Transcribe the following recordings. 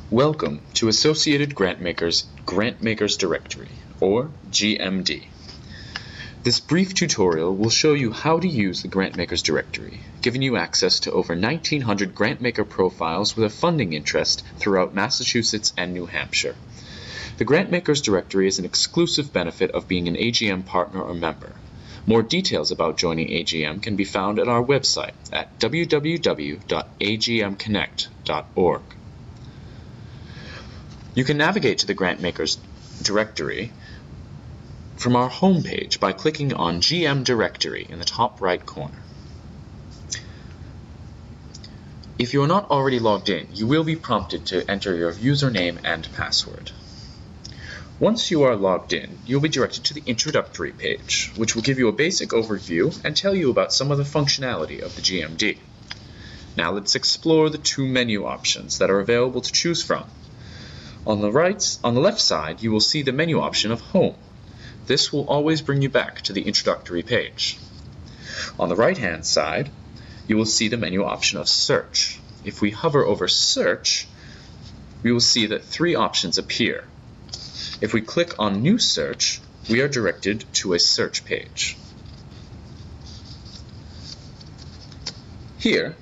Welcome to Associated Grantmakers Grantmakers Directory, or GMD. This brief tutorial will show you how to use the Grantmakers Directory, giving you access to over 1,900 grantmaker profiles with a funding interest throughout Massachusetts and New Hampshire. The Grantmakers Directory is an exclusive benefit of being an AGM partner or member. More details about joining AGM can be found at our website at www.agmconnect.org. You can navigate to the Grantmakers Directory from our homepage by clicking on GM Directory in the top right corner. If you are not already logged in, you will be prompted to enter your username and password. Once you are logged in, you'll be directed to the introductory page, which will give you a basic overview and tell you about some of the functionality of the GMD. Now let's explore the two menu options that are available to choose from. On the left side, you will see the menu option of Home. This will always bring you back to the introductory page. On the right-hand side, you will see the menu option of Search. If we hover over Search, we will see that three options appear. If we click on New Search, we are directed to a search page. Here,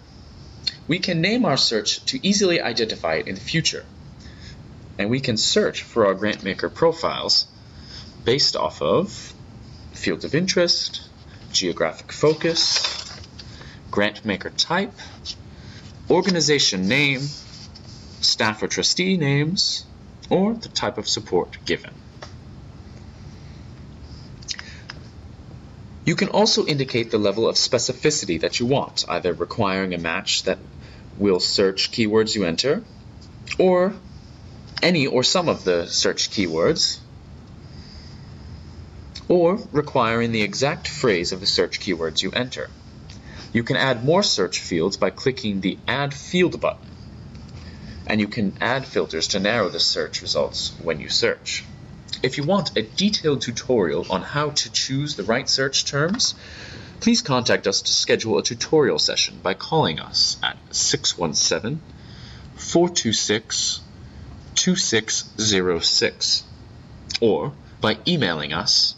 we can name our search to easily identify it in the future. And we can search for our grantmaker profiles based off of field of interest, geographic focus, grantmaker type, organization name, staff or trustee names, or the type of support given. You can also indicate the level of specificity that you want, either requiring a match that will search keywords you enter, or any or some of the search keywords, or requiring the exact phrase of the search keywords you enter. You can add more search fields by clicking the Add Field button, and you can add filters to narrow the search results when you search. If you want a detailed tutorial on how to choose the right search terms, please contact us to schedule a tutorial session by calling us at 617-426-2606 or by emailing us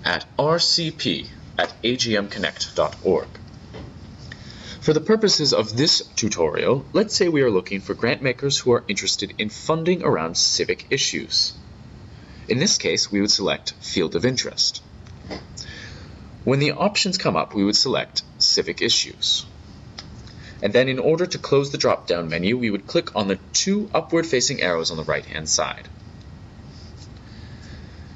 at rcp@agmconnect.org. For the purposes of this tutorial, let's say we are looking for grantmakers who are interested in funding around civic issues. In this case, we would select Field of Interest. When the options come up, we would select Civic Issues. And then in order to close the drop-down menu, we would click on the two upward-facing arrows on the right-hand side.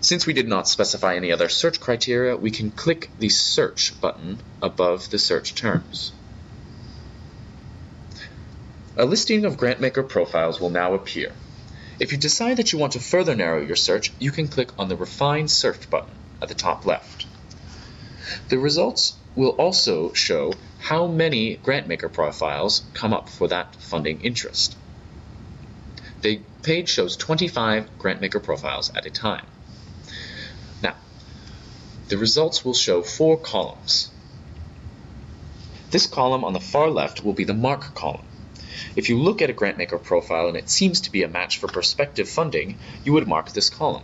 Since we did not specify any other search criteria, we can click the Search button above the search terms. A listing of grantmaker profiles will now appear. If you decide that you want to further narrow your search, you can click on the Refine Search button at the top left. The results will also show how many grantmaker profiles come up for that funding interest. The page shows 25 grantmaker profiles at a time. Now, the results will show 4 columns. This column on the far left will be the Mark column. If you look at a grantmaker profile and it seems to be a match for prospective funding, you would mark this column.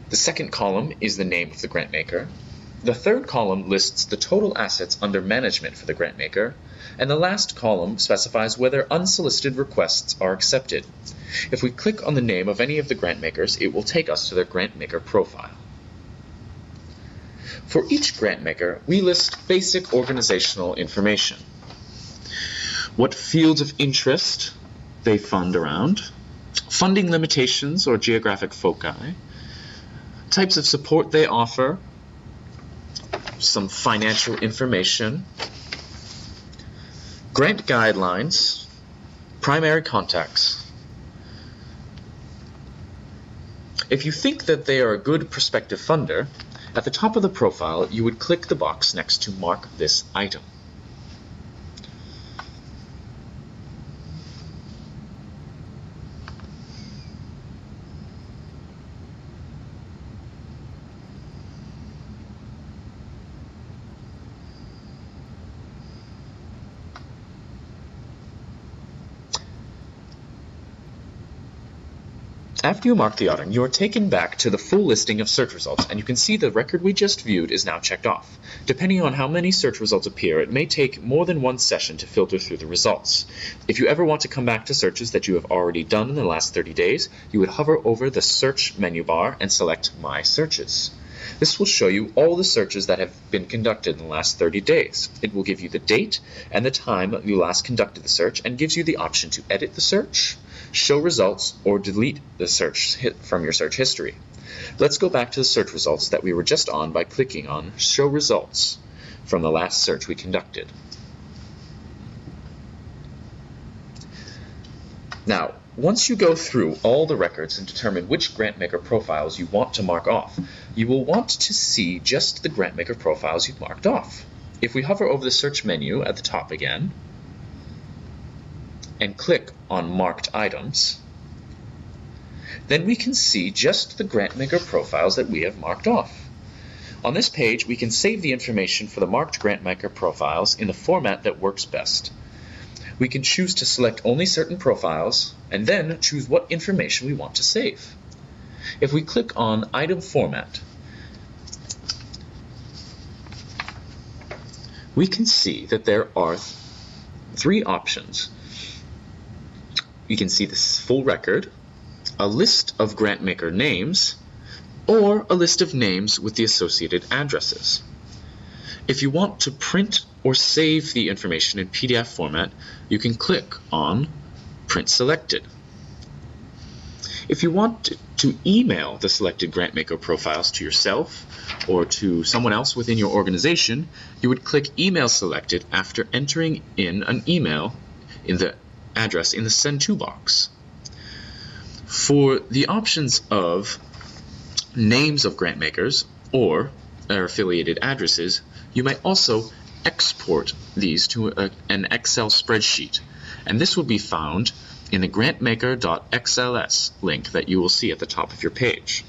The second column is the name of the grantmaker. The third column lists the total assets under management for the grantmaker, and the last column specifies whether unsolicited requests are accepted. If we click on the name of any of the grantmakers, it will take us to their grantmaker profile. For each grantmaker, we list basic organizational information. What fields of interest they fund around, funding limitations or geographic foci, types of support they offer, some financial information, grant guidelines, primary contacts. If you think that they are a good prospective funder, at the top of the profile you would click the box next to Mark this item. After you mark the item, you are taken back to the full listing of search results, and you can see the record we just viewed is now checked off. Depending on how many search results appear, it may take more than one session to filter through the results. If you ever want to come back to searches that you have already done in the last 30 days, you would hover over the search menu bar and select My Searches. This will show you all the searches that have been conducted in the last 30 days. It will give you the date and the time you last conducted the search, and gives you the option to edit the search, show results, or delete the search from your search history. Let's go back to the search results that we were just on by clicking on Show Results from the last search we conducted. Now, once you go through all the records and determine which grantmaker profiles you want to mark off, you will want to see just the grantmaker profiles you've marked off. If we hover over the search menu at the top again and click on Marked Items, then we can see just the grantmaker profiles that we have marked off. On this page, we can save the information for the marked grantmaker profiles in the format that works best. We can choose to select only certain profiles and then choose what information we want to save. If we click on Item Format, we can see that there are three options. You can see this full record, a list of grantmaker names, or a list of names with the associated addresses. If you want to print or save the information in PDF format, you can click on Print Selected. If you want to email the selected grantmaker profiles to yourself or to someone else within your organization, you would click Email Selected after entering in an email in the address in the Send To box. For the options of names of grantmakers or their affiliated addresses, you may also export these to an Excel spreadsheet, and this will be found in the grantmaker.xls link that you will see at the top of your page.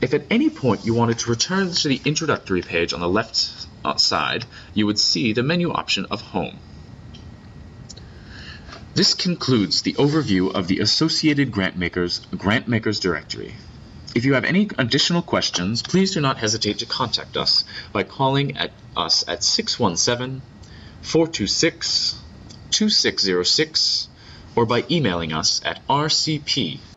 If at any point you wanted to return to the introductory page on the left side, you would see the menu option of Home. This concludes the overview of the Associated Grantmakers directory. If you have any additional questions, please do not hesitate to contact us by calling us at 617-426-2606 or by emailing us at rcp@gmd.com.